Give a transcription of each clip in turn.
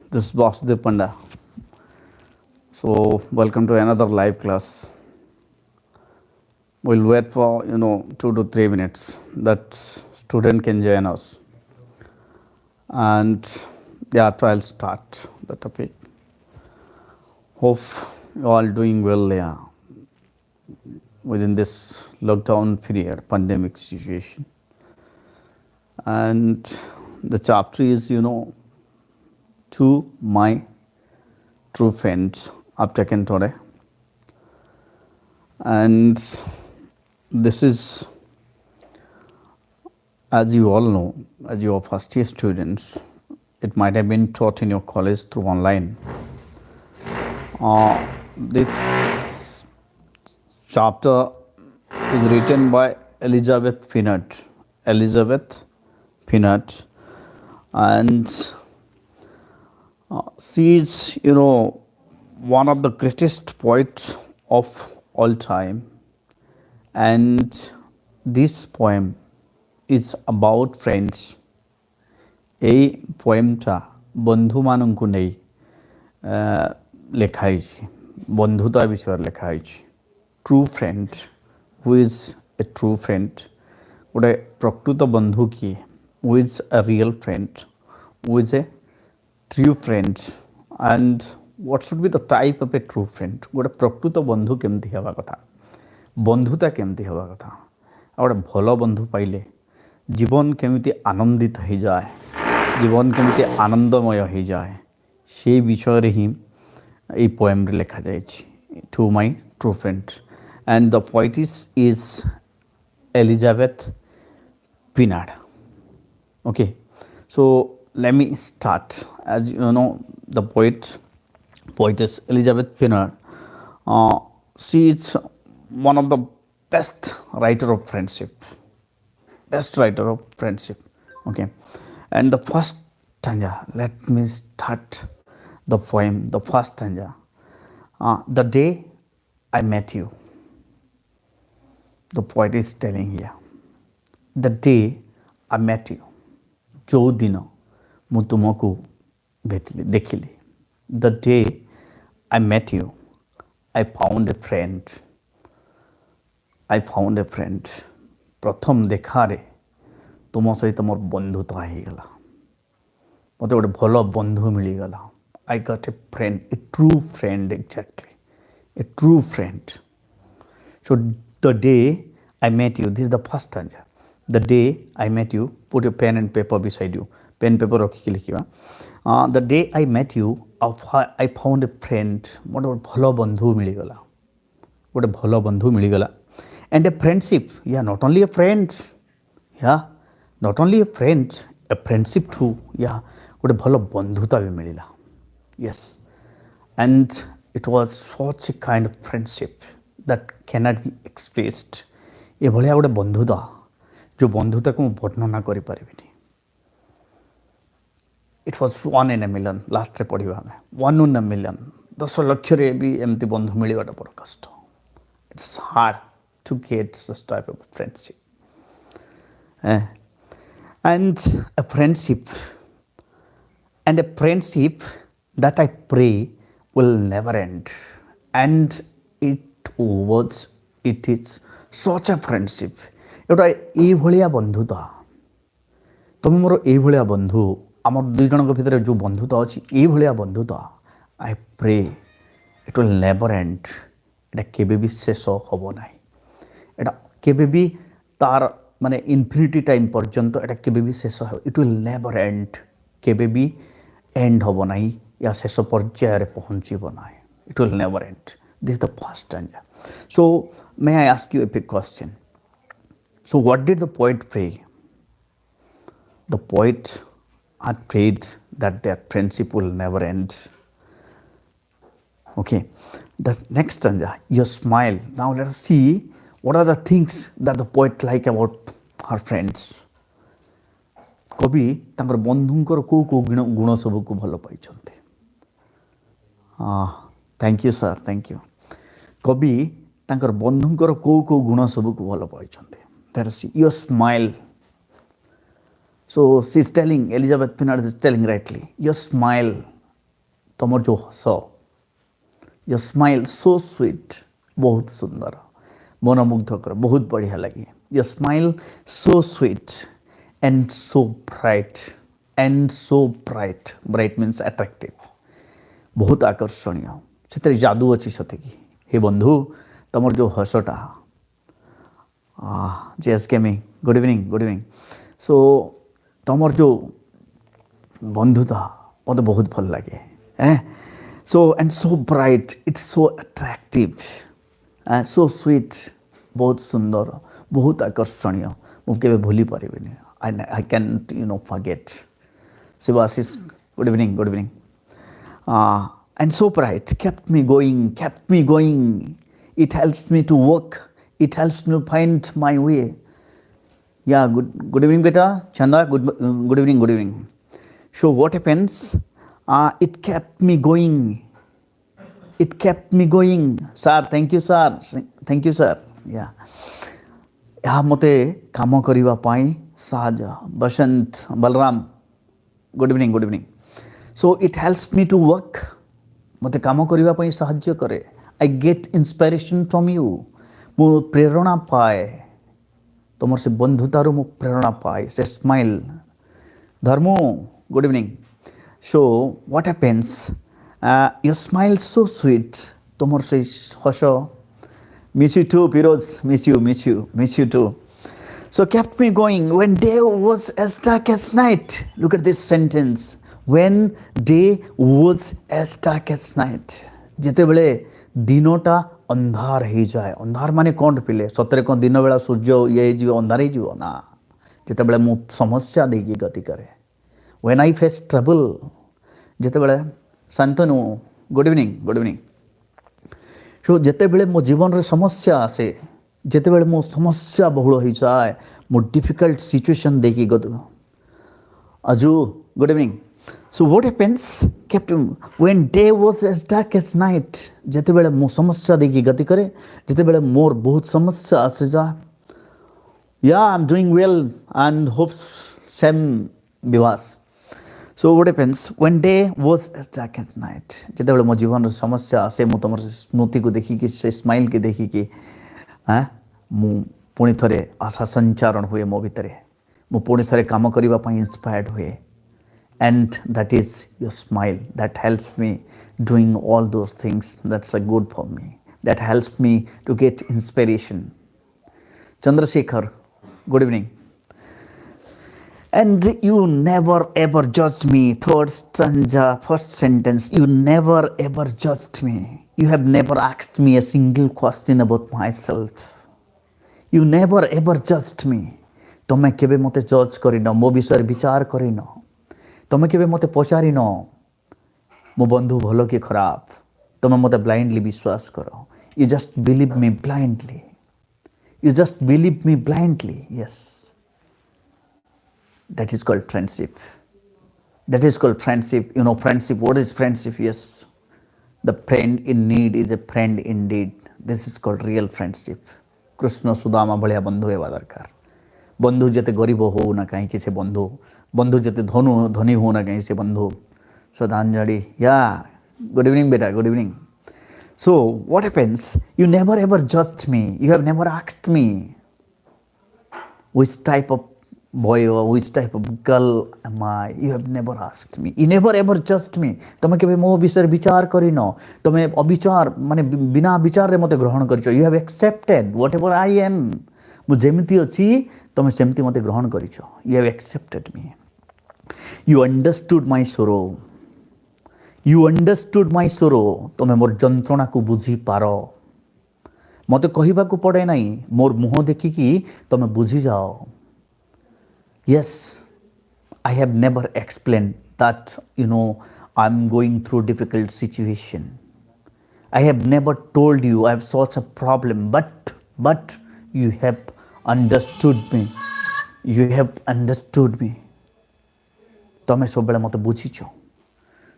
This is Vasudev Panda. So, welcome to another live class. We'll wait for 2 to 3 minutes that student can join us, and after I'll start the topic. Hope you all doing well within this lockdown period, pandemic situation, and the chapter is to my true friends I've taken today. And this is, as you all know, as you are first year students, it might have been taught in your college through online. This chapter is written by Elizabeth Pinnert. And she is, one of the greatest poets of all time. And this poem is about friends. এই পোয়েমটা বন্ধুମାନଙ୍କୁ ନେଇ ଲେଖା ହେଇଛି, ବନ୍ଧୁତା ବିଷୟରେ ଲେଖା ହେଇଛି. True friend, who is a true friend, ଗୋଟେ ପ୍ରକୃତ ବନ୍ଧୁ କିଏ, who is a real friend, who is a true friend, and what should be the type of a true friend. ଗୋଟେ ପ୍ରକୃତ ବନ୍ଧୁ କେମିତି ହେବା କଥା, ବନ୍ଧୁତା କେମିତି ହେବା କଥା, ଆଉ ଗୋଟେ ଭଲ ବନ୍ଧୁ ପାଇଲେ ଜୀବନ କେମିତି ଆନନ୍ଦିତ ହେଇଯାଏ, ଜୀବନ କେମିତି ଆନନ୍ଦମୟ ହେଇଯାଏ, সেই ବିଷୟରେ ହିଁ এই ପୋଏମ୍ରେ ଲେଖାଯାଇଛି. To my true friend, and the poetess is Elizabeth Pinnert. Okay, so let me start. As you know, the poetess Elizabeth Pinnert, she is one of the best writer of friendship. Okay, and the first stanza, let me start the poem. The first stanza, the day I met you. The poet is telling here, the day I met you, ଯୋଉ ଦିନ ମୁଁ ତୁମକୁ ଦେଖିଲି. The day I met you, I found a friend. ପ୍ରଥମ ଦେଖାରେ ତୁମ ସହିତ ମୋର ବନ୍ଧୁତା ହେଇଗଲା, ମୋତେ ଗୋଟେ ଭଲ ବନ୍ଧୁ ମିଳିଗଲା. I got a friend, a true friend, exactly, a true friend. So the day I met you, this is the first stanza. The day I met you, put your pen and paper beside you. Pen paper ରଖିକି ଲେଖିବା. The day I met you, I found a friend. ଗୋଟେ ଭଲ ବନ୍ଧୁ ମିଳିଗଲା. And a friendship, not only a friend, a friendship too. ଗୋଟେ ଭଲ ବନ୍ଧୁତା ବି ମିଳିଲା. Yes, and it was such a kind of friendship that cannot be expressed. ଏଭଳିଆ ଗୋଟେ ବନ୍ଧୁତା, ଯେଉଁ ବନ୍ଧୁତାକୁ ମୁଁ ବର୍ଣ୍ଣନା କରିପାରିବିନି. It was 1 in a million. ଲାଷ୍ଟରେ ପଢ଼ିବା ଆମେ 1 in a million. 10 ଲକ୍ଷରେ ବି ଏମିତି ବନ୍ଧୁ ମିଳିବାଟା ବଡ଼ କଷ୍ଟ. It's hard to get this type of friendship. And a friendship that I pray will never end. And it is such a friendship. एउटा ଏଇଭଳିଆ ବନ୍ଧୁତା, ତମେ ମୋର ଏଇଭଳିଆ ବନ୍ଧୁ, ଆମର ଦୁଇ ଜଣଙ୍କ ଭିତରେ ଯେଉଁ ବନ୍ଧୁତା ଅଛି, ଏଇଭଳିଆ ବନ୍ଧୁତା, I pray it will never end. ଏଇଟା କେବେ ବି ଶେଷ ହେବ ନାହିଁ. ଏଇଟା କେବେ ବି ତାର ମାନେ ଇନଫିନିଟି ଟାଇମ୍ ପର୍ଯ୍ୟନ୍ତ ଏଇଟା କେବେ ବି ଶେଷ ହେବ. It will never end. କେବେ ବି ଏଣ୍ଡ ହେବ ନାହିଁ, ୟା ଶେଷ ପର୍ଯ୍ୟାୟରେ ପହଞ୍ଚିବ ନାହିଁ. It will never end. This is the first stanza. So may I ask you a big question? So what did the poet pray? The poet had prayed that their friendship will never end. Okay, the next stanza, your smile. Now let us see what are the things that the poet like about her friends. କବି ତାଙ୍କର ବନ୍ଧୁଙ୍କର କେଉଁ କେଉଁ ଗୁଣ ସବୁକୁ ଭଲ ପାଇଛନ୍ତି. Thank you sir, thank you. କବି ତାଙ୍କର ବନ୍ଧୁଙ୍କର କେଉଁ କେଉଁ ଗୁଣ ସବୁକୁ ଭଲ ପାଇଛନ୍ତି. Let us see. Your smile. So she's telling, Elizabeth Pinnert is telling rightly, your smile तुम जो हस योर स्माइल सो स्वीट बहुत सुंदर मनमुग्धकर बहुत बढ़िया लगे your smile so sweet and so bright bright means attractive बहुत आकर्षणीय से जादू अच्छी सतकी हे बंधु तुम जो हसटा जेएस केमी गुड इवनिंग सो तुम जो बंधुता मत बहुत भल लगे so and so bright it's so attractive so sweet बहुत सुंदर बहुत आकर्षणीय मुझे भूली पारि I can forget Shivashish good evening and so bright kept me going it helps me to work it helps me to find my way yeah good evening beta chanda good evening so what happens it kept me going sir thank you sir yeah यहाँ मते काम करिवा पाई साज Basant Balram good evening so it helps me to work मते काम करिवा पाई साहाय्य करे I get inspiration from you मो प्रेरणा पाए तुमर से बंधुतार मो प्रेरणा पाए से smile Dharmo good evening so what happens your smile so sweet तुमर से हस miss you too Firoz miss you too so kept me going when day was as dark as night look at this sentence when day was as dark as night जेते बेले दिनोटा अंधार हो जाए अंधार माने कौन पिले सतरे कौन दिन बेला सूर्य ये जीव अंधार ही जीव ना जेते बेले मु समस्या देगी गति करे when I face trouble जेते बेले शांतनु गुड इवनिंग सो जेते बेले मो जीवन रे समस्या आसे जेते बेले मो समस्या बहुल हो जाए मो डिफिकल्ट सिचुएशन देखी गदु अजू good evening so what happens kept when day was as dark as night जेते बेले मो समस्या देखी गति करे जेते बेले मोर बहुत समस्या आसे जा ya I am doing well and hopes same विवास so what happens when day was as dark as night जेते बेले मो जीवन समस्या आसे मो तमर स्मृति को देखी कि से स्माइल के देखी कि मु पुणी थे आशा संचारण हुए मो भितर मु पुणी थे काम करने इंस्पायर्ड हुए and that is your smile that helps me doing all those things that's a good for me that helps me to get inspiration Chandrashekhar good evening and you never ever judged me third stanza first sentence you never ever judged me you have never asked me a single question about myself you never ever judged me तमे केबे मते जज करिन मो विषय विचार करिन तमे केबे मते पचारिन मो बंधु भलो कि खराब तमे मते ब्लाइंडली विश्वास करो you just believe me blindly yes that is called friendship you know friendship what is friendship yes the friend in need is a friend indeed this is called real friendship Krishna Sudama भलिया बंधु हेबा दरकार बंधु जते गरीब हो ना कहीं से बंधु जते धनी हो ना कहीं से बंधु श्रद्धांजलि या गुड इवनिंग बेटा good evening so what happens you never ever judged me you have never asked me which type of boy or which type of girl am I you have never asked me you never ever judged me तमे केबे मो विषय विचार करिनो तमे अविचार माने बिना विचार रे मते ग्रहण करिछो you have accepted whatever I am मु जेमिति अछि तमे सेमति मते ग्रहण करिछो you have accepted me you understood my sorrow तमे मोर जंत्रणा को बुझी पारो मते कहिबा को पड़े नाही मोर मुह देखि कि तमे बुझी जाओ yes I have never explained that you know I'm going through difficult situation I have never told you I have such a problem but you have understood me तमे सब बेले मते बुझीछ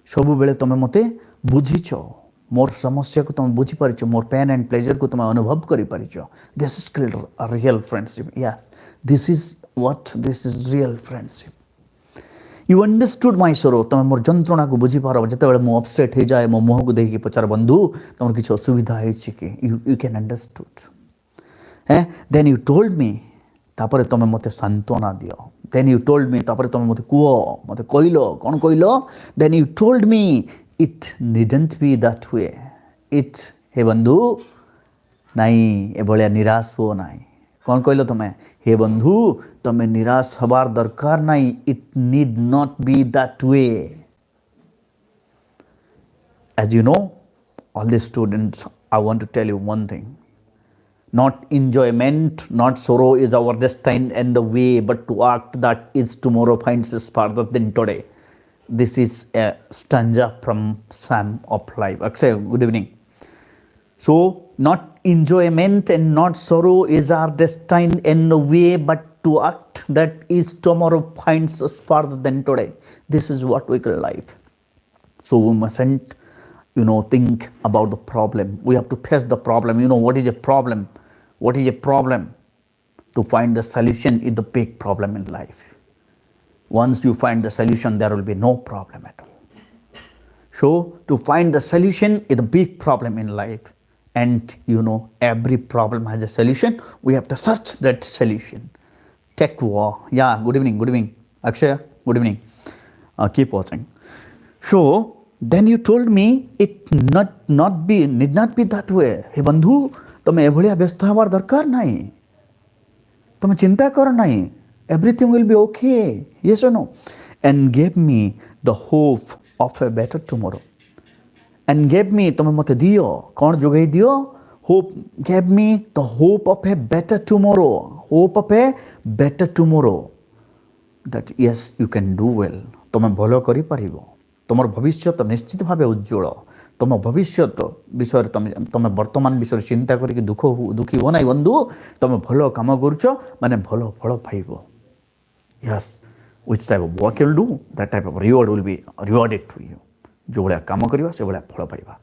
सब बेले तमे मते बुझीछ मोर समस्या को तुम बुझी पारिछ मोर पेन एंड प्लेजर को तुम अनुभव करि पारिछ this is called a real friendship yes this is what this is real friendship you understood my sorrow तुम मोर जंत्रणा को बुझीपार जिते मु अपसेट हो जाए मो मुह को देखिए पचार बंधु तुम किसी असुविधा है कि यू कैन अंडरस्टूड है देन यू टोल्ड मी तापर तुम मत सांत्वना दियो देन यू टोल्ड मी तापर तुम मत कह मत कहल कौन कहल then you told me it needn't be that way it हे बंधु नाई ए भाया निराश हो नाई कौन कहल तुम्हें हे बंधु तुम्हें निराश हबार दरकार नाई it need not be that way as you know all the students I want to tell you one thing not enjoyment not sorrow is our destiny and the way but to act that is tomorrow finds us farther than today. This is a stanza from Psalm of Life. Akshay, good evening. So not enjoyment and not sorrow is our destiny and the way but to act that is tomorrow finds us farther than today. This is what we call life. So we mustn't think about the problem. We have to face the problem. What is a problem? What is a problem? To find the solution is the big problem in life. Once you find the solution, there will be no problem at all. So to find the solution is the big problem in life. And every problem has a solution. We have to search that solution. Take war. Yeah, good evening. Akshay, good evening. Keep watching. So then you told me it need not be that way. Hey बंधु तुम एभलिया व्यस्त हबार दरकार नहीं तुम चिंता कर नहीं everything will be okay yes और no and give me the hope of a better tomorrow and give me तुम मत दियो कौन जोगई दियो hope give me the hope of a better tomorrow that yes you can do well तुम भलो करि परिबो तुम भविष्य निश्चित भाव उज्ज्वल तुम भविष्य विषय तुम वर्तमान विषय चिंता करके दुखी हो ना बंधु तुम भल कम कर माने भल फल पाइब yes which type of work will do that type of reward will be rewarded to you जो भाया कम करवा से भाया फल पाइबा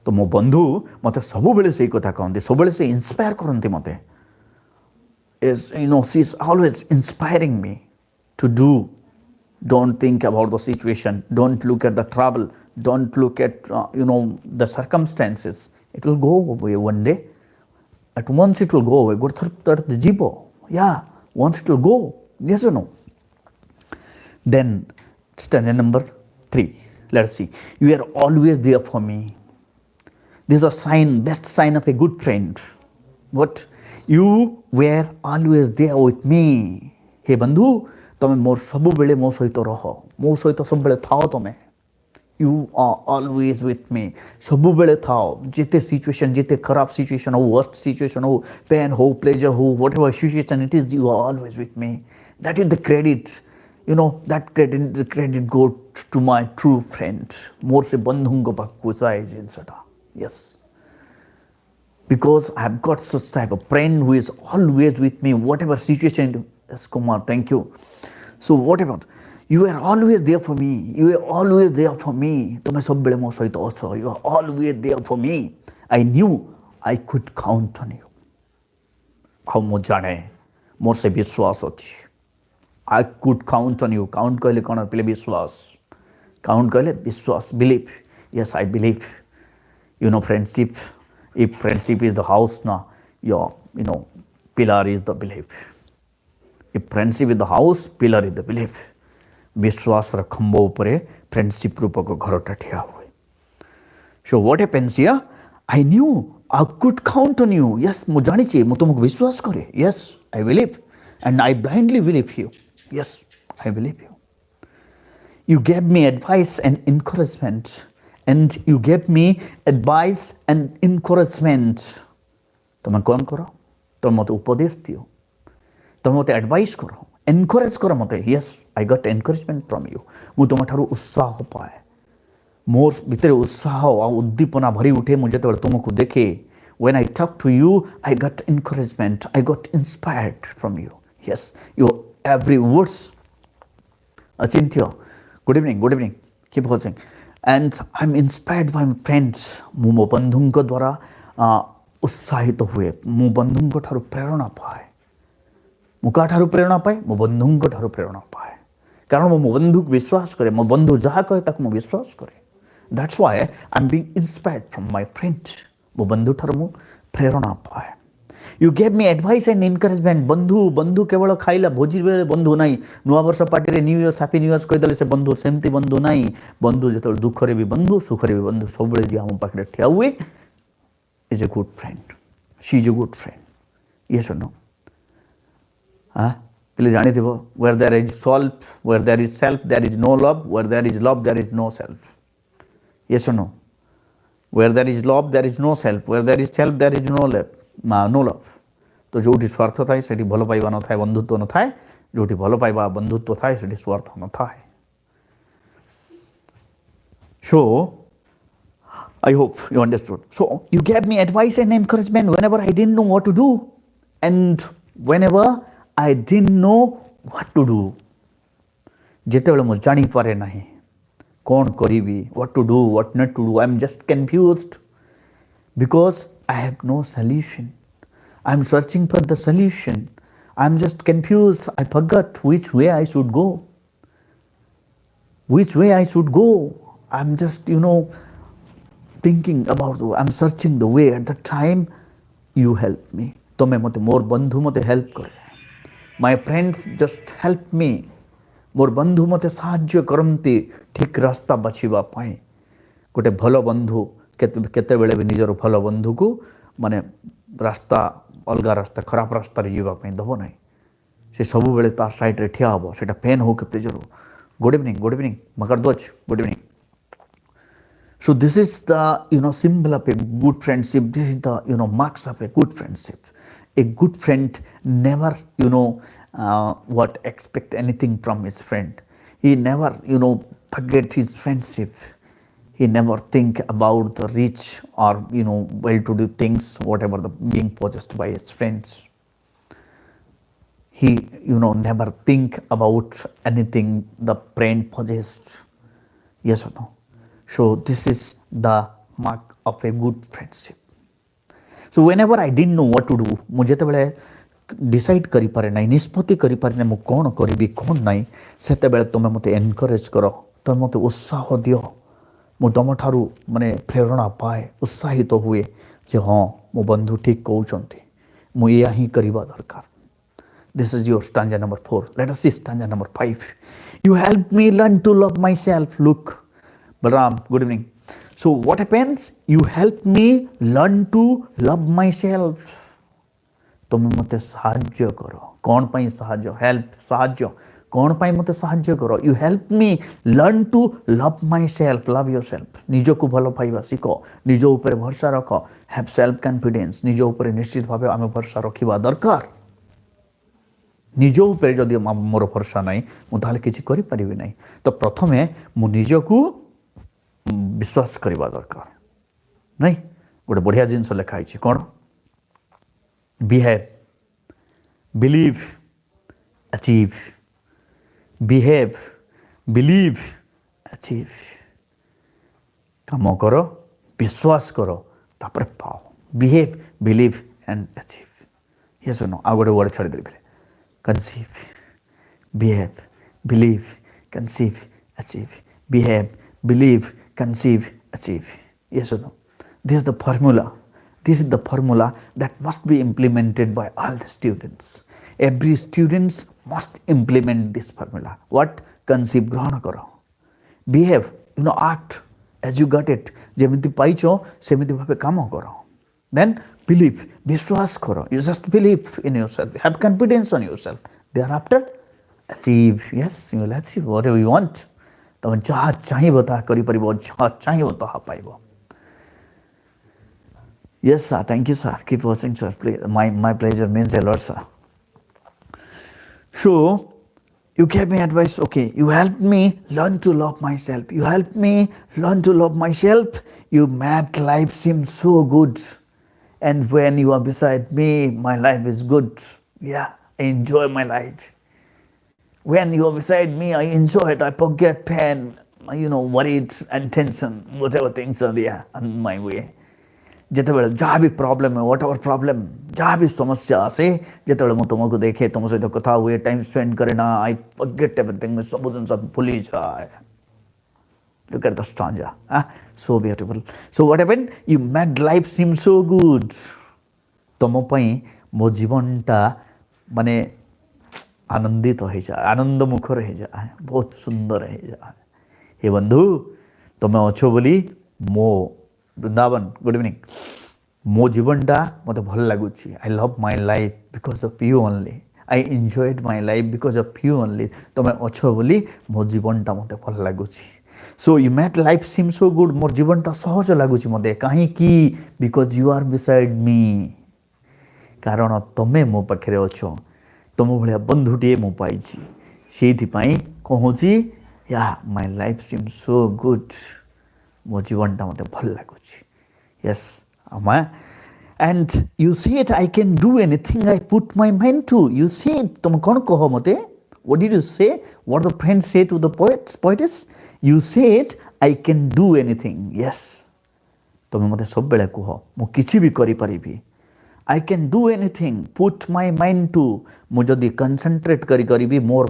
तो मो बंधु मत सब बेले से कथा कहते सब से इंस्पायर करते मत she is always inspiring me to do don't think about the situation don't look at the trouble don't look at the circumstances it will go away one day at once it will go away good thar the jibo yeah once it will go yes or no then stanza number 3 let's see you are always there for me this is a sign best sign of a good friend what you were always there with me हे बंधु तुम मोर सब बेले मो सहित रह मो सहित सब बेले थाओ तुम you are always with me सब बेले थाओ जिते सिचुएशन जिते खराब सिचुएशन हो वर्स्ट सिचुएशन हो पेन हो प्लेजर हो whatever situation it is you are always with me that is the credit that credit go to my true friend मोर से बंधुंग पाखु जाए जिनसटा yes because I have got such type of friend who is always with me whatever situation. Yes, Kumar, thank you. So whatever you are always there for me you are always there for me तुम सब बेले मो सहित अछ you are always there for me I knew I could count on you how मो जाने मोर से विश्वास अछि I could count on you count कहले कोन पहले विश्वास count कहले विश्वास believe yes I believe friendship if friendship is the house na your pillar is the belief if friendship is the house pillar is the belief विश्वास र खंबो उपरे friendship रूपक घरटा ठिया हुए सो what happens here I knew I could count on you yes मु जानि छी मु तुमको विश्वास करे yes I believe and I blindly believe you yes I believe you you gave me advice and encouragement and you gave me advice and encouragement तुम कौन करो तुम मत उपदेश दियो तुम मत एडवाइस करो एनकरेज करो मत yes I got encouragement from you मु तुम ठारू उत्साह पाए मोर भितर उत्साह आ उद्दीपना भरी उठे मुझे तो तुमको देखे when I talk to you I got encouragement I got inspired from you yes your every words Achintya good evening keep watching and I'm inspired by my friends मु मो बंधुंक द्वारा उत्साहित हुए मु बंधुंक ठारू प्रेरणा पाए मु का ठारू प्रेरणा पाए मो बंधुंक ठारू प्रेरणा पाए କାରଣ ମୁଁ ମୋ ବନ୍ଧୁକୁ ବିଶ୍ୱାସ କରେ, ମୋ ବନ୍ଧୁ ଯାହା କହେ ତାକୁ ମୁଁ ବିଶ୍ୱାସ କରେ। That's why I am being inspired from my friend. ମୋ ବନ୍ଧୁଠାରୁ ମୁଁ ପ୍ରେରଣା ପାଏ। You gave me advice and encouragement. बंधु केवल खाइला भोजी बेले बंधु नहीं, नुआ वर्ष पार्टी रे new years happy new years कहीदेले से बंधु, सेमती बंधु नहीं। बंधु जो दुख भी बंधु, सुख भी बंधु, सब जी आम पाखे ठिया हुए is a good friend, she is a good friend. ये सुनो हाँ पे जानी थी where there is self there is no love, where there is love there is no self. ये सुनो where there is love there is no self, where there is self there is no love. तो जो स्वार्थ थाए से भल पाइबा न थाए, बंधुत्व न थाए। जो भल पाइबा बंधुत्व थाए से स्वार्थ न थाए। सो I hope you understood. So you gave me advice and encouragement whenever I didn't know what to do, and whenever I didn't know what to do. ଯେତେବେଳେ ମୁଁ ଜାଣି ପାରେ ନାହିଁ କ'ଣ କରିବି, what to do, what not to do, I'm just confused because I have no solution. I'm searching for the solution. I'm just confused. I forgot which way I should go. Which way I should go. I'm just, thinking about, I'm searching the way. At the time, you help me. तमे मते मोर बंधु मते help करे. My friends just help me. मोर बंधु मते साहाय्य करंती ठीक रास्ता बाछिबा पाई. गोटे भल बंधु केते बेले भी निजर भल बंधु को माने रास्ता अलगा रास्ता खराब रास्ता रे जीवा पाई दबो नाही. से सब बेले तार साइड रे ठिया हबो, सेटा पेन हो के प्लेजर हो. गुड इवनिंग मकर ध्वज, good evening. So this is the symbol of a good friendship. This is the marks of a good friendship. A good friend never expect anything from his friend. He never forget his friendship. He never think about the rich or well-to-do things, whatever being possessed by his friends. He never think about anything the friend possessed. Yes or no? So this is the mark of a good friendship. So whenever I didn't know what to do, ମୁଁ ଯେତେବେଳେ decide କରିପାରେ ନାହିଁ, ନିଷ୍ପତ୍ତି କରିପାରେ ନାହିଁ ମୁଁ କ'ଣ କରିବି କ'ଣ ନାହିଁ, ସେତେବେଳେ ତୁମେ ମୋତେ ଏନକରେଜ୍ କର, ତୁମେ ମୋତେ ଉତ୍ସାହ ଦିଅ. ମୁଁ ତୁମଠାରୁ ମାନେ ପ୍ରେରଣା ପାଏ, ଉତ୍ସାହିତ ହୁଏ ଯେ ହଁ ମୋ ବନ୍ଧୁ ଠିକ୍ କହୁଛନ୍ତି, ମୁଁ ଏଇଆ ହିଁ କରିବା ଦରକାର. This is your stanza number 4. Let us see stanza number 5. You helped me learn to love myself. Look, Balram, good evening. So what happens? You help me learn to love myself. तुम मते साहाय्य करो. कौन पाई साहाय्य? Help, साहाय्य. कौन पाई मते साहाय्य करो? You help me learn to love myself. Love yourself. निज को भल पाइबा शिखो, निज ऊपर भरोसा रख. Have self confidence. निज ऊपर निश्चित भावे आमे भरोसा रखिबा दरकार. निज ऊपर जदि मोर भरोसा नहीं मु ताले किछि करि परिबि नहीं, तो प्रथमे मु निज को विश्वास करवा दरकार. नहीं गोटे बढ़िया जिनस लिखाई कौन? Behave, believe, achieve. Behave, believe, achieve. काम करो, विश्वास करो, तापर पाओ. Behave, believe and achieve. ये सुनो आ गोटे वर्ड छाड़ी देबे. Conceive, behave, believe, conceive, achieve. Behave, believe, conceive, achieve. Yes or no? This is the formula. This is the formula that must be implemented by all the students. Every students must implement this formula. What? Conceive, grahana karo. Behave, act as you got it. Jemiti paicho, semiti bhabe kamo karo. Then believe, vishwas karo. You just believe in yourself. Have confidence on yourself. Thereafter, achieve. Yes, you will achieve whatever you want. तुम जहाँ चाहिए ताहा करिपारिब, जहाँ चाहिए ताहा पाइब. Yes sir, thank you sir, keep watching sir, please. My pleasure, means a lot sir. So you gave me advice. Okay, you helped me learn to love myself. You helped me learn to love myself. You made life seem so good, and when you are beside me my life is good. Yeah, I enjoy my life. When you are beside me, I enjoy it. I forget pain, worried and tension, whatever things are there on my way. ଯେତେବେଳେ ଯାହା ବି problem what ever problem ଯାହା ବି ସମସ୍ୟା ଆସେ ଯେତେବେଳେ ମୁଁ ତୁମକୁ ଦେଖେ ତୁମ ସହିତ କଥା ହୁଏ ଟାଇମ୍ ସ୍ପେଣ୍ଡ କରେ ନା ଆଇ ଫର୍ଗେଟ୍ ଏଭରିଥିଙ୍ଗ ମୁଁ ସବୁ ଜିନିଷ ଭୁଲିଯାଏ। Look at the stanza. So beautiful. So what happened? You made life seem so good. तुम ପାଇଁ ମୋ ଜୀବନଟା ମାନେ ଆନନ୍ଦିତ ହେଇଯାଏ, ଆନନ୍ଦ ମୁଖର ହେଇଯାଏ, ବହୁତ ସୁନ୍ଦର ହେଇଯାଏ। हे ବନ୍ଧୁ ତୁମେ ଅଛ ବୋଲି ମୋ ବୃନ୍ଦାବନ ଗୁଡ୍ ଇଭିନିଂ ମୋ ଜୀବନଟା ମୋତେ ଭଲ ଲାଗୁଛି। I love my life because of you only. I enjoyed my life because of you only. ତୁମେ ଅଛ ବୋଲି ମୋ ଜୀବନଟା ମୋତେ ଭଲ ଲାଗୁଛି। So you make life seem so good. ମୋର ଜୀବନଟା ସହଜ ଲାଗୁଛି ମୋତେ କାହିଁକି? ବିକଜ୍ ୟୁ ଆର୍ ବିସାଇଡ୍ ମି। କାରଣ ତୁମେ ମୋ ପାଖରେ ଅଛ। ତୁମ ଭଳିଆ ବନ୍ଧୁଟିଏ ମୁଁ ପାଇଛି। ସେଇଥିପାଇଁ କହୁଛି ya my life seem so good. ମୋ ଜୀବନଟା ମୋତେ ଭଲ ଲାଗୁଛି। ୟେସ୍ ଆମା and you said I can do anything I put my mind to. You said तुम कौन कहो मते? What did you say? What the friend say to the poetess? You said I can do anything. Yes. तुम मते सब बेले कहो मु किछि भी करि परिबी। I can do anything. Put my mind to. मु जदि कंसंट्रेट करि करिबी मोर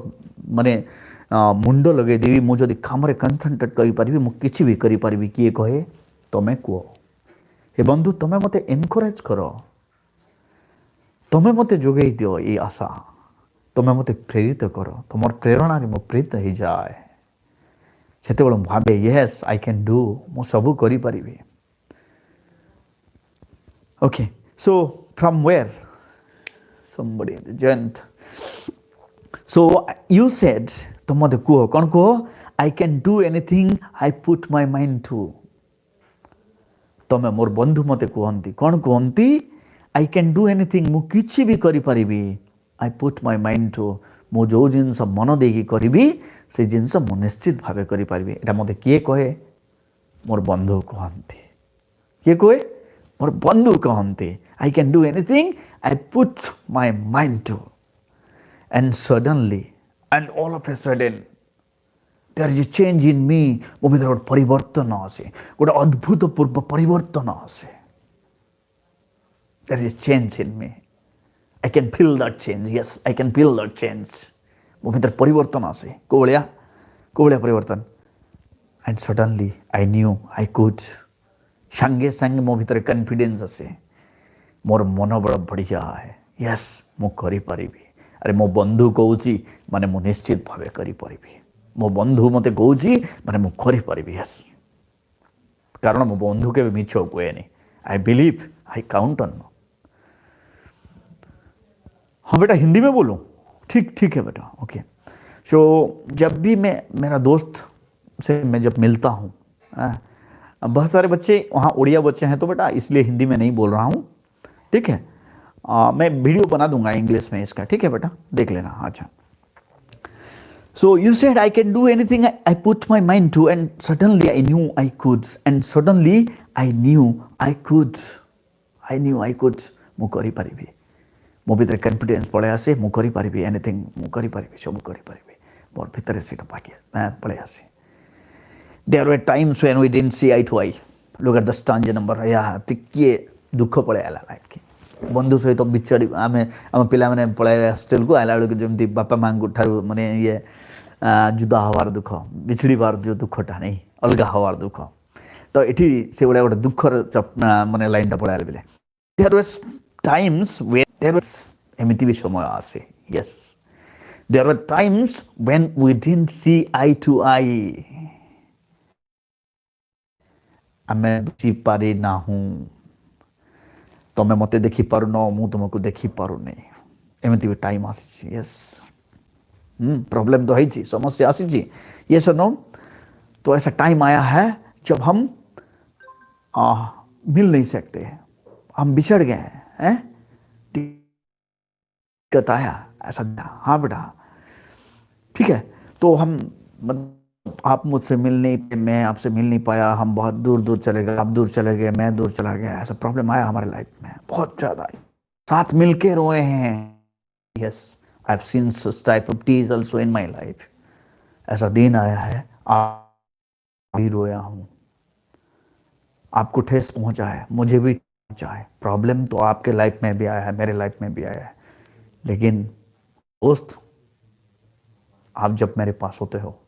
माने मुंड लगे देबी मु जदि कामरे कंसंट्रेट करि परिबी मु किछि भी करि परिबी। किए कहे? तमे कहो। हे बंधु तुम्हें मते एनकरेज करो। तुम्हें मते जोगई दियो ये आशा। तुम्हें मते प्रेरित करो। तुम प्रेरणा मो प्रेरित हो जाए। सेते बेले भाबे यस आई कैन डू मु सबू करि परिबी। Okay so from where somebody in the Jayant. So you said तुम मते कहो कौन कहो? I can do anything I put my mind to. तमें मोर बंधु मते कहती कौन कहती? आई कैन डू एनीथिंग मु किछि भी करि परिबी। I put my mind to मु जो जिनस मन देकी करिबी से जिनस मु निश्चित भावे करि परिबी। एटा मते किए कहे? मोर बंधु कहती। किए कहे? मोर बंधु कहती। I can do anything I put my mind to and suddenly and all of a sudden there is a change in me. मो भीतर गोटे परिवर्तन आसे गोटे अद्भुत पूर्व परिवर्तन आसे। there is a change in me. I can feel that change. Yes, I can feel that change. मो भीतर परिवर्तन आसे को भलिया परिवर्तन and suddenly I knew I could. संगे संगे मो भीतर कॉन्फिडेंस आसे मोर मनोबल बढ़ी जाए। यस मो करि परिबी। अरे मो बंधु कहूची माने मो निश्चित भावे करि परिबी। मो बंधु मते कहूची माने मु करि परिबी। यस कारण मो बंधु के मिछ कहेनी। I believe I count on. हाँ बेटा हिंदी में बोलूं? ठीक है बेटा ओके। सो जब भी मैं मेरा दोस्त से मैं जब मिलता हूँ बहुत सारे बच्चे वहाँ उड़िया बच्चे हैं तो बेटा इसलिए हिंदी में नहीं बोल रहा हूँ। ठीक है मैं वीडियो बना दूंगा इंग्लिश में इसका। ठीक है बेटा देख लेना। अच्छा So you said I can do anything I put my mind to and suddenly I knew I could and suddenly I knew I could. I knew I could. मु करि परिबी। मो भीतर कॉन्फिडेंस पळे आसे मु करि परिबी एनीथिंग मु करि परिबी सब करि परिबी। मोर भीतर सेटा पाके पळे आसे। There were times when we didn't see eye to eye. Look at the stanza number. या टिके दुख पळे आला लाइफ के बंधु सहित बिछड़ी आमे आम पिला माने पळे हॉस्टल को आला बेलू जेमती बापा मां को ठारू माने ये जुदा हवार दुख बिछड़ीबार जो दुखटा नहीं अलगा हवार दुख तो एठी से गुडा गोटे दुखर माने लाइनटा पळे बेले there was times when there was एमिति भी समय आसे। Yes there were times when we didn't see eye to eye. आमे बुझी पारि ना हूं। तमे मते देखि पारुन मु तुमको देखि पारुनी एमिति भी टाइम आसी। यस प्रॉब्लम तो है समस्या आसी। यस नो तो ऐसा टाइम आया है जब हम मिल नहीं सकते हम बिछड़ गए हैं। दिक्कत आया ऐसा। हाँ बेटा ठीक है तो हम आप मुझसे मिल नहीं मैं आपसे मिल नहीं पाया हम बहुत दूर दूर चले गए आप दूर चले गए मैं दूर चला गया। ऐसा प्रॉब्लम आया हमारे लाइफ में बहुत ज़्यादा साथ मिलके रोए हैं। Yes I have seen such type of tears also in my life. ऐसा दिन आया है आप भी रोया हूँ आपको ठेस पहुंचा है मुझे भी चाहे प्रॉब्लम तो आपके लाइफ में भी आया है, मेरे लाइफ में भी आया है, लेकिन दोस्त आप जब मेरे पास होते हो,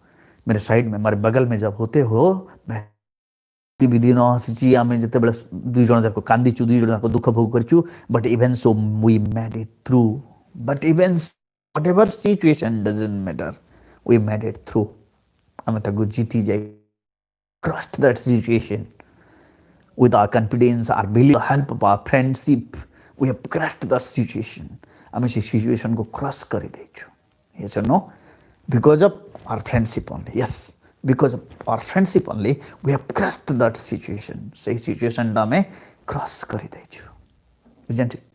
मेरे साइड में, मेरे बगल में जब होते हो, मैं ଦିନ ଆସିଛି ଆମେ ଯେତେବେଳେ ଦୁଇ ଜଣ ଯାକ କାନ୍ଦିଛୁ, ଦୁଇ ଜଣ ଯାକ ଦୁଃଖ ଭୋଗ କରିଛୁ, but even so we made it through, but even whatever situation doesn't matter, we made it through, ଆମେ ତାକୁ ଜିତି ଯାଇ trust that situation with our confidence, our belief, the help of our friendship, we have crushed that situation, ଆମେ ସେ situation को cross କରିଦେଇଛୁ, yes or no, because of our friendship only, yes, because of our friendship only we have crushed that situation, say situation टा में cross କରିଦେଇଛୁ, isn't it?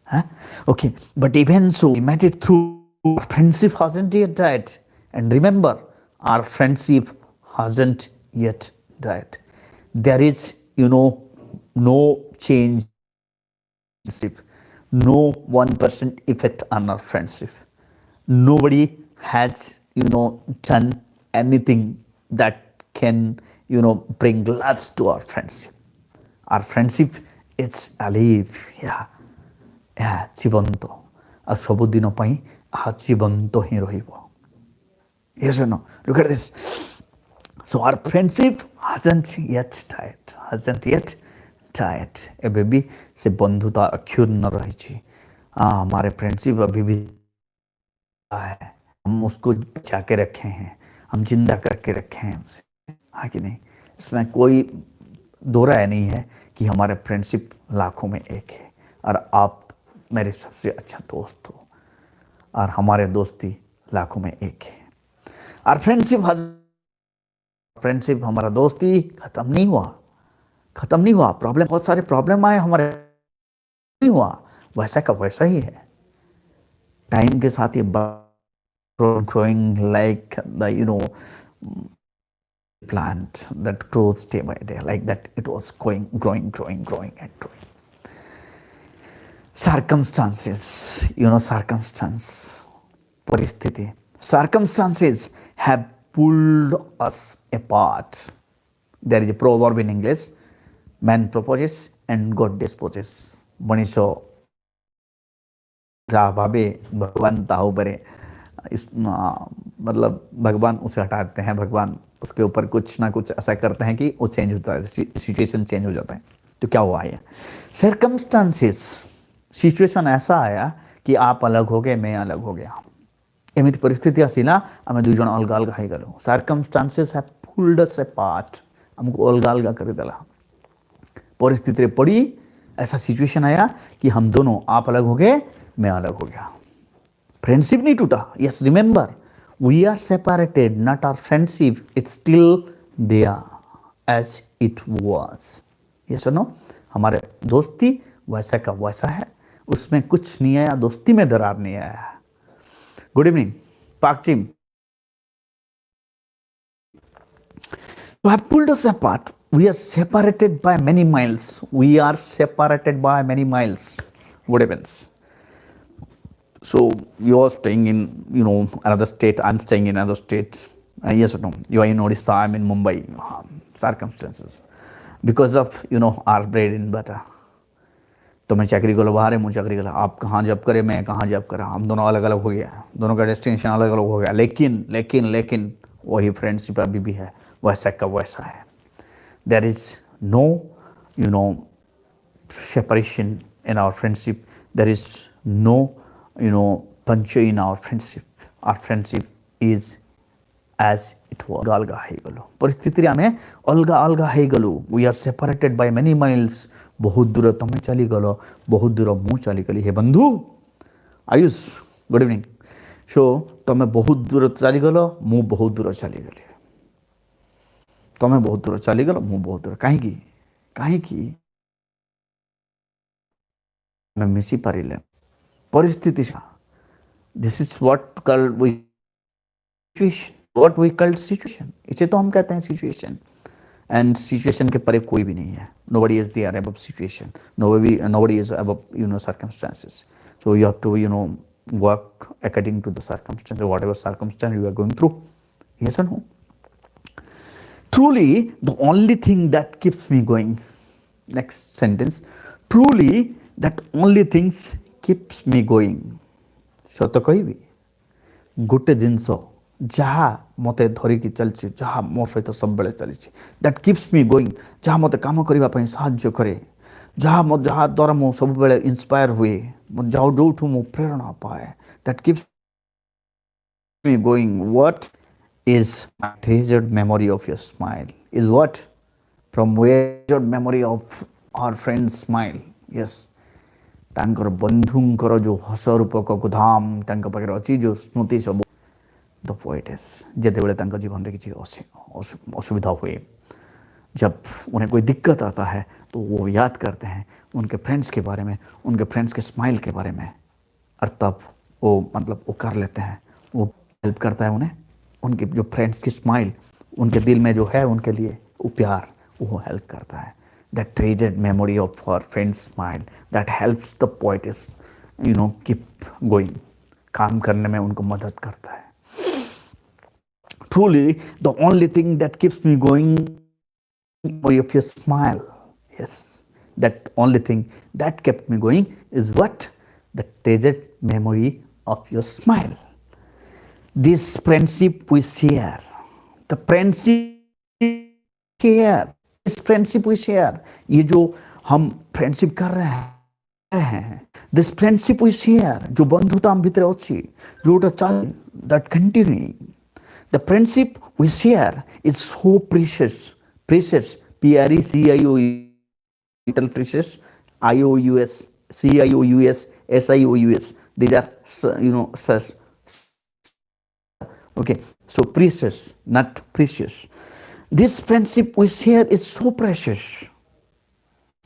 Huh? Okay, but even so we made it through, our friendship hasn't yet died, and remember, our friendship hasn't yet died, there is no change, no 1% effect on our friendship, nobody has done anything that can bring loss to our friendship, our friendship is alive, ଜୀବନ୍ତ, ଆଉ ସବୁଦିନ ପାଇଁ ଜୀବନ୍ତ ହିଁ ରହିବ, yes or no? Look at this, so our friendship hasn't yet died, ଏବେ ବି ସେ ବନ୍ଧୁତା ଅକ୍ଷୁର୍ଣ୍ଣ ରହିଛି, हमारे फ्रेंडशिप अभी भी है, हम उसको बचा के रखे हैं, हम जिंदा करके रखे हैं उसे, हाँ कि नहीं? इसमें कोई दो राय नहीं है कि हमारे फ्रेंडशिप लाखों में एक है, और आप मेरे सबसे अच्छा दोस्त हो, और हमारे दोस्ती लाखों में एक है, और फ्रेंडशिप हमारा दोस्ती खत्म नहीं हुआ, प्रॉब्लम, बहुत सारे प्रॉब्लम आए हमारे, नहीं हुआ, वैसा का वैसा ही है, टाइम के साथ ये growing like the plant that grows day by day, like that it was growing and growing. Circumstances, paristhiti, circumstances have pulled us apart. There is a proverb in English, man proposes and God disposes, मनीषो जा भावे भगवान ताऊ बरे, इस मतलब भगवान उसे हटाते हैं, भगवान उसके ऊपर कुछ ना कुछ ऐसा करते हैं कि वो चेंज होता है, सिचुएशन चेंज हो जाता है, तो क्या हुआ है, सर्कमस्टांसेस, सिचुएशन ऐसा आया कि आप अलग हो गए, मैं अलग हो गया, एमती परिस्थिति आसिला, आम दुई जन अलग अलग हो गलु, circumstances have pulled us apart, हमको अलग अलग कर देला, परिस्थिति रे पड़ी, ऐसा सिचुएशन आया कि हम दोनों, आप अलग हो गए, मैं अलग हो गया, फ्रेंडशिप नहीं टूटा, yes, remember, we are separated, not our friendship, it's still there as it was, yes और नो, हमारे दोस्ती वैसा का वैसा है, उसमें कुछ नहीं आया, दोस्ती में दरार नहीं आया। गुड इवनिंग पाक टीम, तो have pulled us apart, we are separated by many miles, what happens? So you are staying in another state, I'm staying in another state, yes or no, you are in Odisha, I'm in Mumbai, circumstances, because of our bread and butter, तो मैं चाकरी को बाहर है, मुझे चाकरी करा, आप कहाँ जॉब करे, मैं कहाँ जॉब करा, हम दोनों अलग अलग हो गया, दोनों का डेस्टिनेशन अलग अलग हो गया, लेकिन वही फ्रेंडशिप अभी भी है, वैसा का वैसा है, there is no separation in our friendship, there is no punch in our friendship is as it was, अलगा हो गलु, परिस्थिति आम अलग हो गलु, we are separated by many miles, बहुत दूर तुम चली गल, बहुत दूर मु चली गली, हे बंधु आयुष गुड इवनिंग, सो तुम बहुत दूर चली गल, मु बहुत दूर चली गली, तुम बहुत दूर चली गल, मु बहुत दूर, कहीं मिसी पारे परिस्थिति, this is what we called situation, इसे तो हम कहते हैं सिचुएशन, एंड सिचुएशन के परे कोई भी नहीं है, nobody is there above situation, nobody is above circumstances, so you have to work according to the circumstances, whatever circumstance you are going through, yes or no? Truly the only thing that keeps me going, Next sentence. Truly, that only things keeps me going. ସତ କହିବି ଗୋଟେ ଜିନିଷ ଯାହା ମୋତେ ଧରିକି ଚାଲିଛି, ଯାହା ମୋ ସହିତ ସବୁବେଳେ ଚାଲିଛି, ଦ୍ୟାଟ୍ କିପ୍ସ ମି ଗୋଇଂ, ଯାହା ମୋତେ କାମ କରିବା ପାଇଁ ସାହାଯ୍ୟ କରେ, ଯାହା ଦ୍ୱାରା ମୁଁ ସବୁବେଳେ ଇନ୍ସପାୟାର ହୁଏ, ଯେଉଁଠୁ ମୁଁ ପ୍ରେରଣା ପାଏ, that keeps me going. What is my treasured memory of your smile? Is what? From where treasured memory of our friend's smile? Yes. ତାଙ୍କର ବନ୍ଧୁଙ୍କର ଯେଉଁ ହସ ରୂପକ ଗୋଧାମ ତାଙ୍କ ପାଖରେ ଅଛି, ଯେଉଁ ସ୍ମୃତି ସବୁ द पोएटेस जेतेबेले तांका जीवन में किसी असुविधा हुए, जब उन्हें कोई दिक्कत आता है तो वो याद करते हैं उनके फ्रेंड्स के बारे में, उनके फ्रेंड्स के स्माइल के बारे में, और तब वो मतलब वो कर लेते हैं, वो हेल्प करता है उन्हें, उनके जो फ्रेंड्स की स्माइल उनके दिल में जो है उनके लिए वो प्यार, वो हेल्प करता है. That treasured memory of our friends smile that helps the poetess keep going. काम करने में उनको मदद करता है. Truly, the only thing that keeps me going is your smile. Yes, that only thing that kept me going is what? The treasured memory of your smile. This friendship we share. The friendship share. This friendship we share. ये जो हम friendship कर रहे हैं, this friendship we share, जो बंधुता हम भीतर अच्छी, जोटा चल, that continuing. The friendship we share is so precious, precious, P-R-E-C-I-O-U, little precious, I-O-U-S, C-I-O-U-S, S-I-O-U-S. These are, such. Okay, so precious, not precious. This friendship we share is so precious.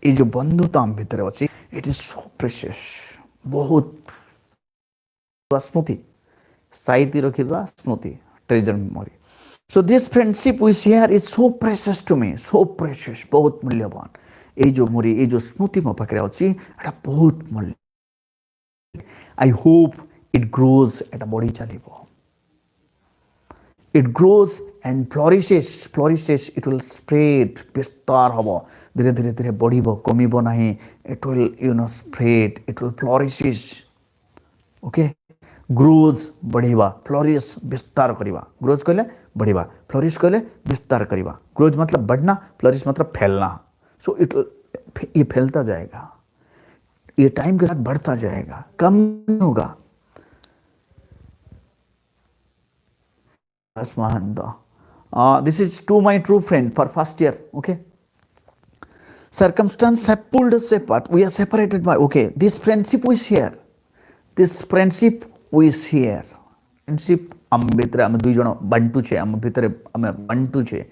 ये जो बंधुता हम भीतर अच्छी, it is so precious. बहुत स्मृति, साइती रखिबा स्मृति. Treasure memory. So this friendship we share is so precious to me, so precious, बहुत मूल्यवान. ये जो मोरी, ये जो स्मृति मो पाखरे अछि, एटा बहुत मूल्य. I hope it grows एटा बड़ी चलिबो. It grows and flourishes, flourishes. It will spread, विस्तार हबो. धीरे धीरे धीरे बढ़िबो, कमिबो नाही. It will spread. It will flourishes. Okay. Grows बढ़िबा, फ्लोरिश विस्तार करिबा. ग्रोज कहले बढ़िबा, फ्लोरिश कहले विस्तार करिबा. ग्रोज मतलब बढ़ना, फ्लोरिश मतलब फैलना. सो ये फैलता जाएगा, ये टाइम के साथ बढ़ता जाएगा, कम नहीं होगा. This is to my true friend for first year. Okay. Circumstance have pulled us apart. We are separated by. Okay. This friendship we share. This friendship we share. Friendship आम भितर आम दुई जन बांटुचे, आम भितर आम बांटुचे,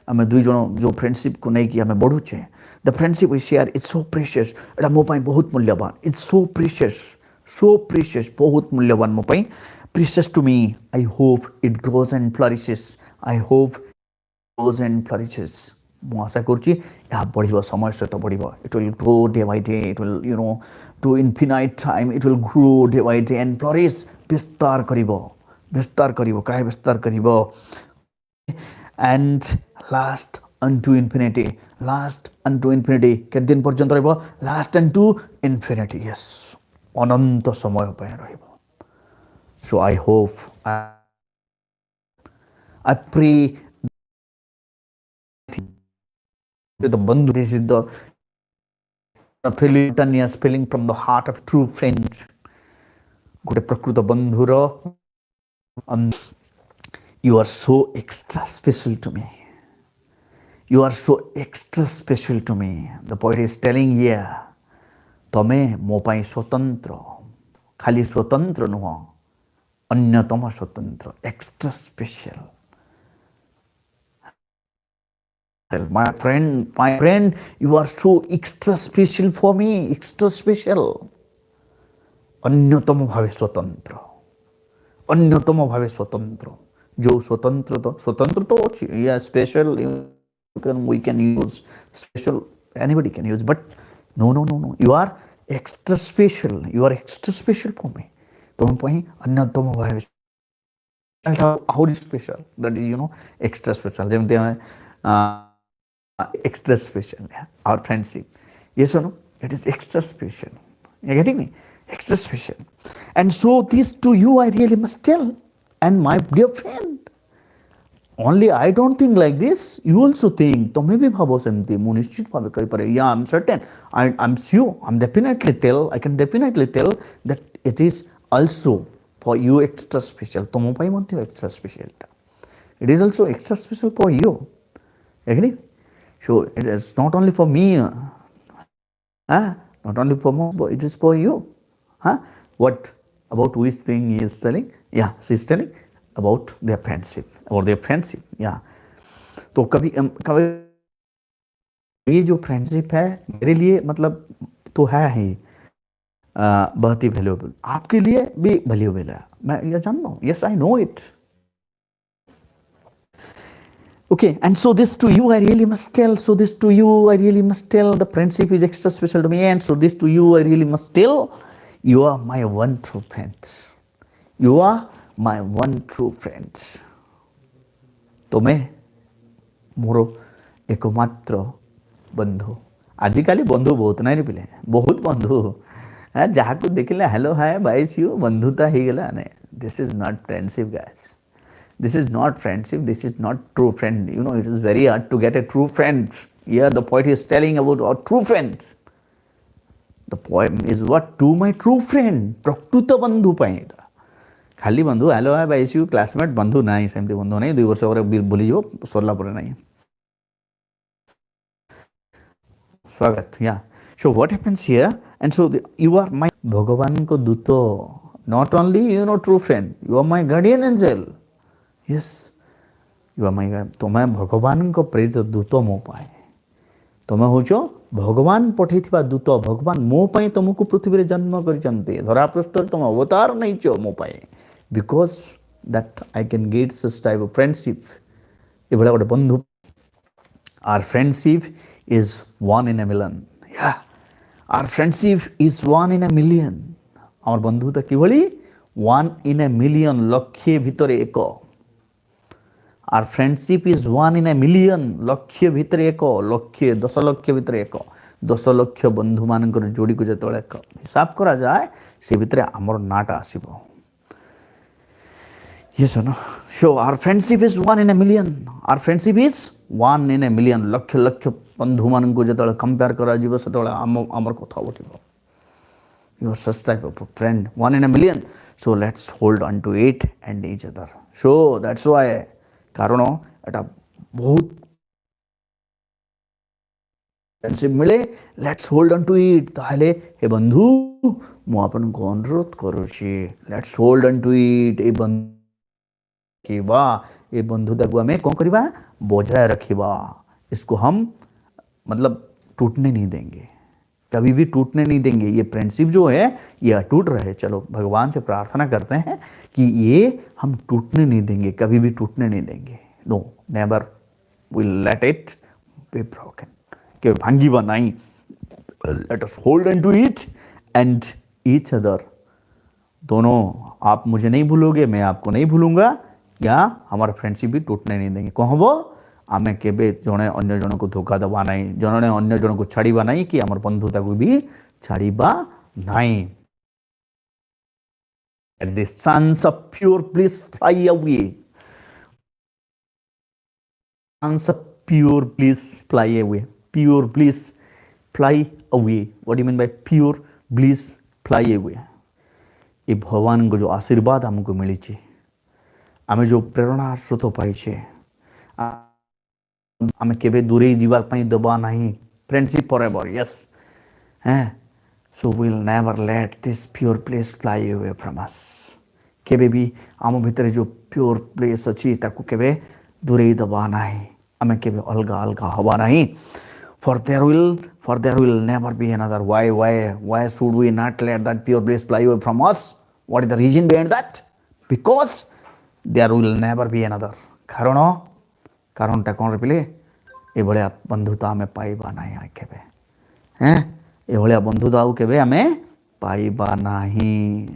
आम दुई जन जो फ्रेंडशिप को नहीं कि आम बढ़ुचे. The friendship we share is so precious. एटा मो पाई बहुत मूल्यवान. इट्स सो प्रेशियस, बहुत मूल्यवान मो पाई. Precious to me. I hope it grows and flourishes. I hope grows and flourishes. मु आशा करुच्ची यह बढ़, समय सहित बढ़. It will grow day by day. It will to infinite time. It will grow day by day and flourish. विस्तार करिबो, विस्तार करिबो. काहे विस्तार करिबो? And last unto infinity. Last unto infinity. के दिन पर्यंत रहिबो? Last unto infinity. यस, अनंत समय पे रहिबो. So I hope, I pray the bandhu. This is the spontaneous feeling from the heart of true friend. गोटे प्रकृत बंधुर. You are so extra special to me. You are so extra special to me. The poet is telling here, तमे मो पाई स्वतंत्र. खाली स्वतंत्र नुह, अन्यतम स्वतंत्र. Extra special. My friend, you are so extra special for me. Extra special. अन्यतम भावे स्वतंत्र. अन्यतम भावे स्वतंत्र. जो स्वतंत्र तो अच्छी. Yeah, special. We can use special. Anybody can use. But no. You are extra special. You are extra special for me. तुम पाई अन्यतम भावे. How is special? That is, extra special. जेमते extra special. Yeah. Our friendship. Yes or no? It is extra special. You're getting me? Extra special. And so this to you I really must tell. And my dear friend, only I don't think like this. You also think. तो मैं भी भावो सेमती मु निश्चित भावे कही पारे. Yeah, I'm certain. I'm sure. I can definitely tell that it is also for you extra special. तुम पाई मध्य extra special. It is also extra special for you. Agree? So it is not only for me. Not only for me, but it is for you. What about which thing he is telling? Yeah, she is telling about their friendship. Yeah. तो कभी ये जो friendship है मेरे लिए मतलब तो है ही बहुत ही वैल्यूएबल, आपके लिए भी वैल्यूएबल है, मैं ये जानता हूँ. Yes, I know it. Okay, and so this to you I really must tell. The friendship is extra special to me. And so this to you I really must tell. You are my one true friend. ତୁମେ ମୋର ଏକମାତ୍ର ବନ୍ଧୁ. ଆଜିକାଲି ବନ୍ଧୁ ବହୁତ ନାଇଁ ପିଲେ, ବହୁତ ବନ୍ଧୁ ଯାହାକୁ ଦେଖିଲେ hello hi Bai C U ବନ୍ଧୁତା ହେଇଗଲା. ନାଇଁ, this is not friendship guys. This is not friendship. This is not true friend. You know, it is very hard to get a true friend. Here the poet is telling about our true friend. The poem is what? To my true friend. प्रकृत बंधु पाए खाली बंधु hello hi bye see you classmate बंधु नहीं, सेमती बंधु नहीं 2 वर्ष पर भूली जाओ सरला पर नहीं. स्वागत. Yeah so what happens here and so you are my भगवान को दूत. Not only you know true friend, you are my guardian angel. Yes, you are my guard. तुम भगवान को प्रेरित दूत मो पाए. तुम हूँ भगवान पठे दूत. भगवान मो पाए तुमको पृथ्वी जन्म कर धरा पृष्ठ तुम अवतार नहीं मो पाए. Because that I can get such type of friendship. ये गोटे बंधु. Are friendship is 1 in a million. या are friendship is 1 in a million. आम बंधुता किभली 1 in a million, लक्षे भितर एक. Are friendship is 1 in a million, लक्ष्य भितर एक, लक्ष्य 10 लक्ष भितर एक. 10 लक्ष बंधु मान जोड़ी को जो हिसाब करा जाए से भितर आमर नाटा आसो. Yes or no? So our friendship is 1 in a million. Our friendship is 1 in a million. लक्ष लक्ष बंधु मान को जो कंपेयर करा जीव से आमर कथा उठो. You are such type of a friend, 1 in a million. So let's hold on to it and each other. So that's why कारण एटा बहुत फ्रेंडशिप मिले. Let's hold on to it. ताहले हे बंधु मु आपन को अनुरोध करूची, let's hold on to it. ए बंधु किबा ए बंधुता को हमें कौन करिबा बजाय रखिबा. इसको हम मतलब टूटने नहीं देंगे, कभी भी टूटने नहीं देंगे. ये फ्रेंडशिप जो है ये अटूट रहे. चलो भगवान से प्रार्थना करते हैं कि ये हम टूटने नहीं देंगे, कभी भी टूटने नहीं देंगे. No, never will let it be broken. कि भांगी बनाई. Let us hold on to it and each other. दोनों, आप मुझे नहीं भूलोगे, मैं आपको नहीं भूलूंगा. या हमारा फ्रेंडशिप भी टूटने नहीं देंगे. कौन हम आमे केबे जने अन्य जन को धोखा दबा नहीं, जने अन्य जन को छाड़ीबा नहीं, कि आमर बंधुता को भी छाड़ीबा नहीं. Let the sons of pure bliss fly away. Sons of pure bliss fly away. Pure bliss fly away. What do you mean by pure bliss fly away? ये भगवान को जो आशीर्वाद हमको मिली छे, आमे जो प्रेरणा स्रोत पाई छे, आमे केबे दूरे जीवा पाई दबा नहीं. Friendship forever. Yes. So we'll never let this pure place fly away from us. केबे भी आम भितर जो प्योर प्लेस अच्छी ताकू केबे दूरे दबा नहीं, आमे केबे अलगा अलगा हवा नहीं. For there will never be another. Why should we not let that pure place fly away from us? What is the reason behind that? Because there will never be another. कारणटा कौन रे पिले ए भलिया बंधुता आमे पाइबा नाही आ केबे. ए भलिया बंधुता आउ केबे आमे पाइबा नाही.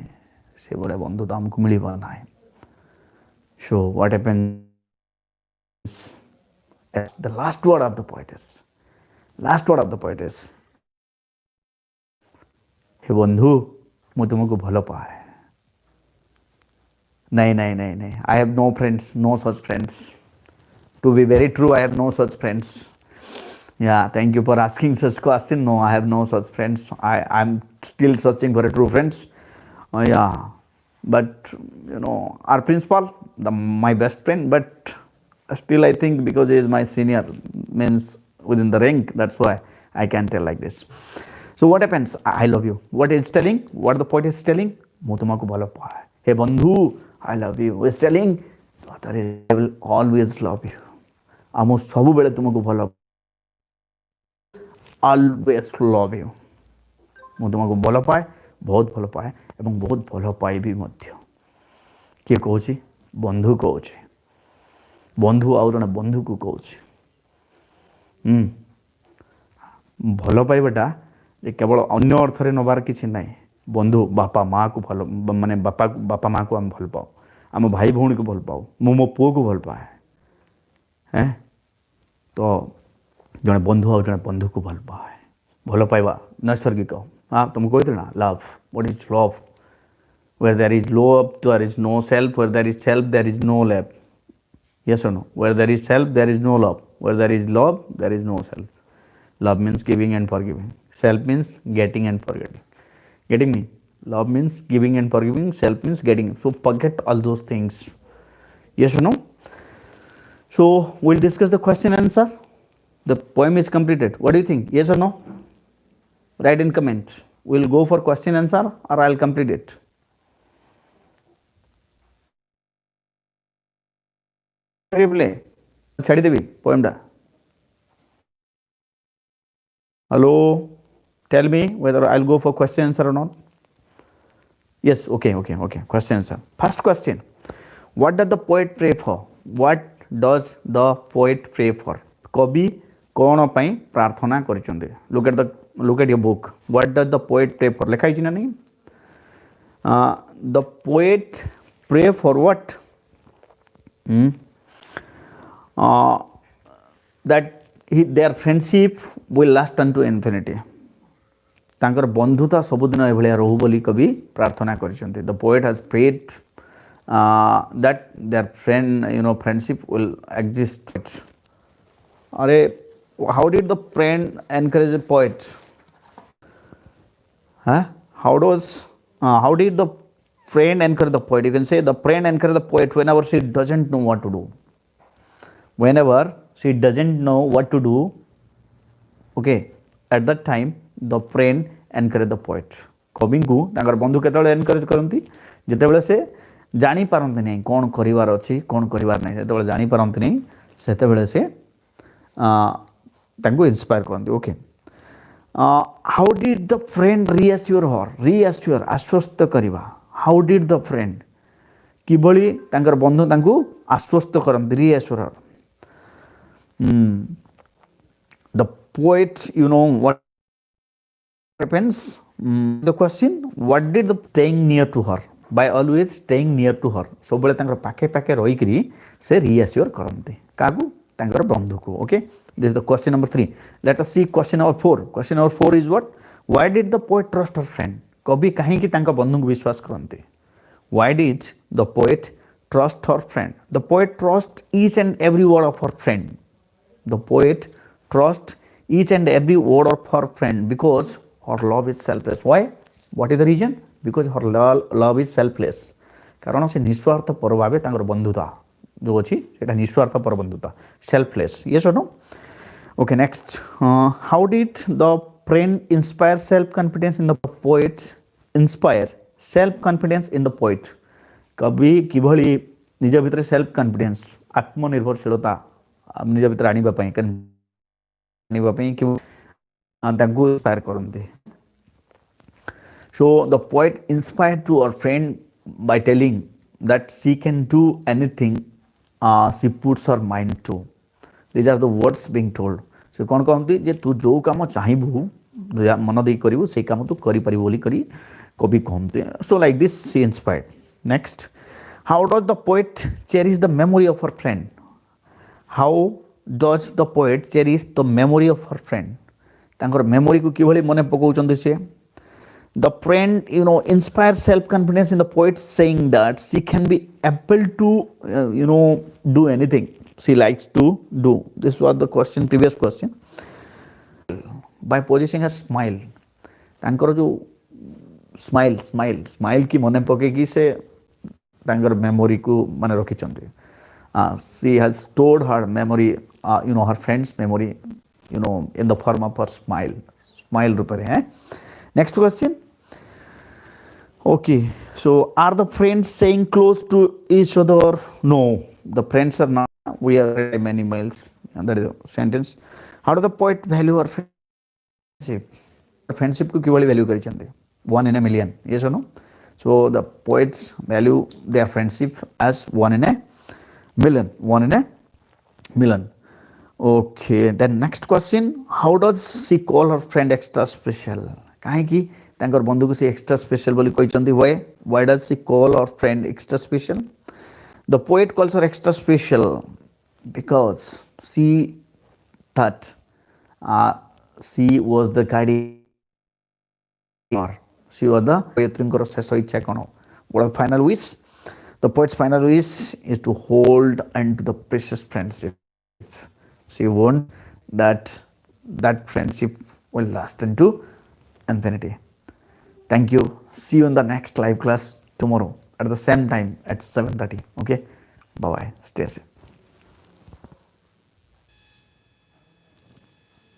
से भलिया बंधुता हमको मिलिबा नाही. सो what happens The last word of the poet is हे बंधु मु तुमको भल पाए. नहीं, I have no friends, no such friends. To be very true, I have no such friends. Yeah, thank you for asking such question. No, I have no such friends. I'm still searching for a true friends. Yeah, but our principal, my best friend, but still I think because he is my senior, means within the rank, that's why I can tell like this. So what happens? I love you. What is telling? What the poet is telling? ମୁଁ ତୁମକୁ ଭଲ ପାଏ. Hey ବନ୍ଧୁ, I love you. Who is telling? I will always love you. ମୁଁ ସବୁବେଳେ ତୁମକୁ ଭଲ always love you. ମୁଁ ତୁମକୁ ଭଲ ପାଏ, ବହୁତ ଭଲ ପାଏ ଏବଂ ବହୁତ ଭଲ ପାଇବି ମଧ୍ୟ. କିଏ କହୁଛି? ବନ୍ଧୁ କହୁଛି. ବନ୍ଧୁ ଆଉ ଜଣେ ବନ୍ଧୁକୁ କହୁଛି. ଭଲ ପାଇବାଟା ଯେ କେବଳ ଅନ୍ୟ ଅର୍ଥରେ ନେବାର କିଛି ନାହିଁ. ବନ୍ଧୁ ବାପା ମାଆକୁ ଭଲ ମାନେ ବାପା ମାଆକୁ ଆମେ ଭଲ ପାଉ, ଆମ ଭାଇ ଭଉଣୀକୁ ଭଲ ପାଉ, ମୁଁ ମୋ ପୁଅକୁ ଭଲ ପାଏ. ତ ଜଣେ ବନ୍ଧୁ ଆଉ ଜଣେ ବନ୍ଧୁକୁ ଭଲ ପାଏ. ଭଲ ପାଇବା ନୈସର୍ଗିକ. ତୁମକୁ କହିଥିଲି ନା love. What is love? Where there is love, there is no self. Where there is self, there is no love. Yes or no? Where there is self, there is no love. Where there is love, there is no self. Love means giving and forgiving. Self means getting and forgetting. Getting me? Love means giving and forgiving. Self means getting. So forget all those things. Yes or no? So we'll discuss the question and answer. The poem is completed. What do you think? Yes or no? Write in comment. We'll go for question and answer or I'll complete it. Replay. छाड़ी देवी poem टा. Hello. Tell me whether I'll go for question answer or not. Yes, okay. Question answer. First question. What does the poet pray for? What does the poet pray for? कवि कौन ପାଇଁ प्रार्थना କରିଛନ୍ତି? Look at your book. What does the poet pray for? ଲେଖା ହେଇଛି ନା ନାହିଁ? The poet pray for what? That their friendship will last unto infinity. ତାଙ୍କର ବନ୍ଧୁତା ସବୁଦିନ ଏଭଳିଆ ରହୁ ବୋଲି କବି ପ୍ରାର୍ଥନା କରିଛନ୍ତି. The poet has prayed that their friendship will exist. अरे how did the friend encourage the poet? How did the friend encourage the poet? You can say the friend encouraged the poet whenever she doesn't know what to do. Whenever she doesn't know what to do, okay, at that time the friend encourage the poet. କବିଙ୍କୁ ତାଙ୍କର ବନ୍ଧୁ କେତେବେଳେ encourage କରନ୍ତି? ଯେତେବେଳେ ସେ ଜାଣିପାରନ୍ତି ନାହିଁ କ'ଣ କରିବାର ଅଛି, କ'ଣ କରିବାର ନାହିଁ, ଯେତେବେଳେ ଜାଣିପାରନ୍ତି ନାହିଁ ସେତେବେଳେ ସେ ତାଙ୍କୁ ଇନ୍ସପାୟାର କରନ୍ତି. Okay. How did the friend reassure ଆଶ୍ୱସ୍ତ କରିବା. ହାଉ ଡିଡ୍ ଦ ଫ୍ରେଣ୍ଡ କିଭଳି ତାଙ୍କର ବନ୍ଧୁ ତାଙ୍କୁ ଆଶ୍ୱସ୍ତ କରନ୍ତି? ରିଆସ୍ୟୁର. The poet, what happens? The question, what did the staying near to her? By always staying near to her. ସବୁବେଳେ ତାଙ୍କର ପାଖେ ପାଖେ ରହିକରି ସେ ରିଆସ୍ୟୁର କରନ୍ତି. କାହାକୁ? ତାଙ୍କର ବନ୍ଧୁକୁ. Okay. This is the question number 3. Let us see question number 4. Question number 4 is what? Why did the poet trust her friend? କବି କାହିଁକି ତାଙ୍କ ବନ୍ଧୁଙ୍କୁ ବିଶ୍ୱାସ କରନ୍ତି? Why did the poet trust her friend? The poet trusts each and every word of her friend. The poet trusts each and every word of her friend because her love is selfless. Why? What is the reason? Because her love is selfless. କାରଣ ସେ ନିଃସ୍ୱାର୍ଥପର ଭାବେ ତାଙ୍କର ବନ୍ଧୁତା ଯେଉଁ ଅଛି ସେଇଟା ନିଃସ୍ୱାର୍ଥପର ବନ୍ଧୁତା. Selfless. Yes or no? Okay, next. How did the friend inspire self-confidence in the poet? Inspire self-confidence in the poet. କବି କିଭଳି ନିଜ ଭିତରେ ସେଲ୍ଫ କନଫିଡେନ୍ସ ଆତ୍ମନିର୍ଭରଶୀଳତା ନିଜ ଭିତରେ ଆଣିବା ପାଇଁ ତାଙ୍କୁ ଇନ୍ସପାୟାର କରନ୍ତି. So the poet inspired to her friend by telling that she can do anything she puts her mind to. These are the words being told. ସେ କ'ଣ କହନ୍ତି ଯେ ତୁ ଯେଉଁ କାମ ଚାହିଁବୁ ମନ ଦେଇ କରିବୁ ସେଇ କାମ ତୁ କରିପାରିବୁ ବୋଲି କରି କବି କହନ୍ତି. So like this she inspired. Next, how does the poet cherish the memory of her friend? How does the poet cherish the memory of her friend? ତାଙ୍କର memory କୁ କିଭଳି ମନେ ପକାଉଛନ୍ତି ସେ? The friend, inspires self-confidence in the poet, saying that she can be able to, do anything she likes to do. This was the question, previous question. By possessing her smile, ତାଙ୍କର ଯୋଉ smile କି ମନେ ପକେଇକି ସେ ତାଙ୍କର ମେମୋରିକୁ ମାନେ ରଖିଛନ୍ତି. She has stored her memory, her friend's memory, in the form of her smile ରୂପରେ. Next question. Okay, so are the friends staying close to each other? No, the friends are not. We are many miles. And that is a sentence. How does the poet value our friendship? Friendship को किवली value करी 1 in a million. Yes or no? So the poets value their friendship as 1 in a million. 1 in a million. Okay, then next question. How does she call her friend extra special? काहे कि तांकर बंधु को से extra special बोली कोई चंदी why does she call her friend extra special? The poet calls her extra special because she thought she was the guiding star. She was the poetrinkor shesh ichha kono. What the final wish? The poet's final wish is to hold onto the precious friendship. She wants that friendship will last into infinity. Thank you. See you in the next live class tomorrow at the same time at 7:30. Okay. Bye bye. Stay safe.